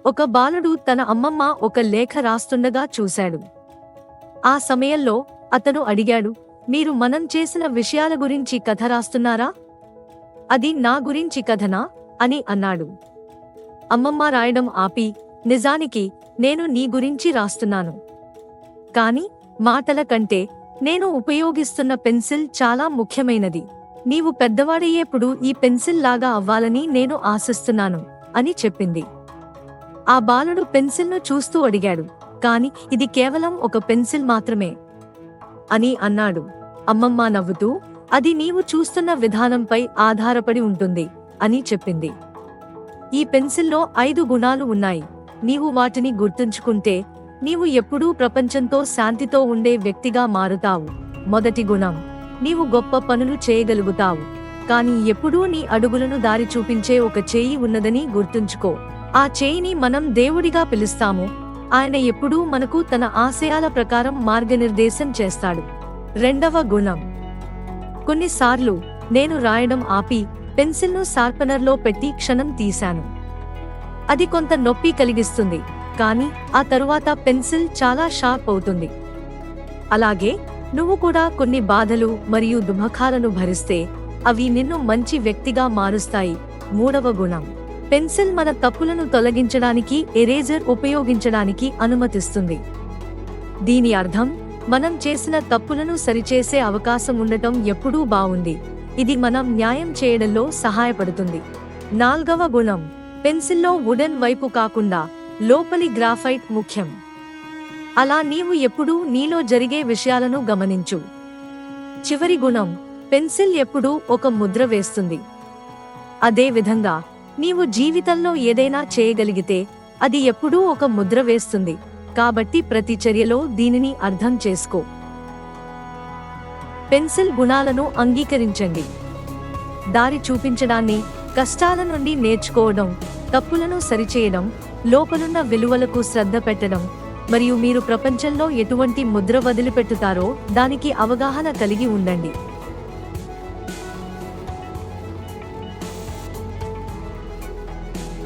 ఒక బాలుడు తన అమ్మమ్మ ఒక లేఖ రాస్తుండగా చూశాడు. ఆ సమయంలో అతను అడిగాడు, మీరు మనం చేసిన విషయాల గురించి కథ రాస్తున్నారా? అది నా గురించి కథనా అని అన్నాడు. అమ్మమ్మ రాయడం ఆపి, నిజానికి నేను నీ గురించి రాస్తున్నాను. కాని మాటల కంటే నేను ఉపయోగిస్తున్న పెన్సిల్ చాలా ముఖ్యమైనది. నీవు పెద్దవాడయ్యేప్పుడు ఈ పెన్సిల్ లాగా అవ్వాలని నేను ఆశిస్తున్నాను అని చెప్పింది. ఆ బాలుడు పెన్సిల్ను చూస్తూ అడిగాడు, కాని ఇది కేవలం ఒక పెన్సిల్ మాత్రమే అని అన్నాడు. అమ్మమ్మ నవ్వుతూ, అది నీవు చూస్తున్న విధానంపై ఆధారపడి ఉంటుంది అని చెప్పింది. ఈ పెన్సిల్లో 5 గుణాలు ఉన్నాయి. నీవు వాటిని గుర్తుంచుకుంటే నీవు ఎప్పుడూ ప్రపంచంతో శాంతితో ఉండే వ్యక్తిగా మారుతావు. మొదటి గుణం, నీవు గొప్ప పనులు చేయగలుగుతావు. కాని ఎప్పుడూ నీ అడుగులను దారి చూపించే ఒక చేయి ఉన్నదని గుర్తుంచుకో. ఆ చేయిని మనం దేవుడిగా పిలుస్తాము. ఆయన ఎప్పుడూ మనకు తన ఆశయాల ప్రకారం మార్గనిర్దేశం చేస్తాడు. రెండవ గుణం, కొన్నిసార్లు నేను రాయడం ఆపి పెన్సిల్ను షార్పనర్లో పెట్టి క్షణం తీశాను. అది కొంత నొప్పి కలిగిస్తుంది, కానీ ఆ తరువాత పెన్సిల్ చాలా షార్ప్ అవుతుంది. అలాగే నువ్వు కూడా కొన్ని బాధలు మరియు దుఃఖాలను భరిస్తే అవి నిన్ను మంచి వ్యక్తిగా మారుస్తాయి. మూడవ గుణం, పెన్సిల్ మన తప్పులను తొలగించడానికి ఎరేజర్ ఉపయోగించడానికి అనుమతిస్తుంది. దీని అర్థం, మనం చేసిన తప్పులను సరిచేసే అవకాశం ఉండటం ఎప్పుడూ బావుంది. ఇది మనం న్యాయం చేయడంలో సహాయపడుతుంది. నాల్గవ గుణం, పెన్సిల్లో వుడెన్ వైపు కాకుండా లోపలి గ్రాఫైట్ ముఖ్యం. అలా నీవు ఎప్పుడూ నీలో జరిగే విషయాలను గమనించు. చివరి గుణం, పెన్సిల్ ఎప్పుడూ ఒక ముద్ర వేస్తుంది. అదే విధంగా నీవు జీవితంలో ఏదైనా చేయగలిగితే అది ఎప్పుడూ ఒక ముద్ర వేస్తుంది. కాబట్టి ప్రతి చర్యలో దీనిని అర్థం చేసుకో. పెన్సిల్ గుణాలను అంగీకరించండి. దారి చూపించడాన్ని, కష్టాల నుండి నేర్చుకోవడం, తప్పులను సరిచేయడం, లోపలున్న విలువలకు శ్రద్ధ పెట్టడం, మరియు మీరు ప్రపంచంలో ఎటువంటి ముద్ర వదిలిపెట్టుతారో దానికి అవగాహన కలిగి ఉండండి.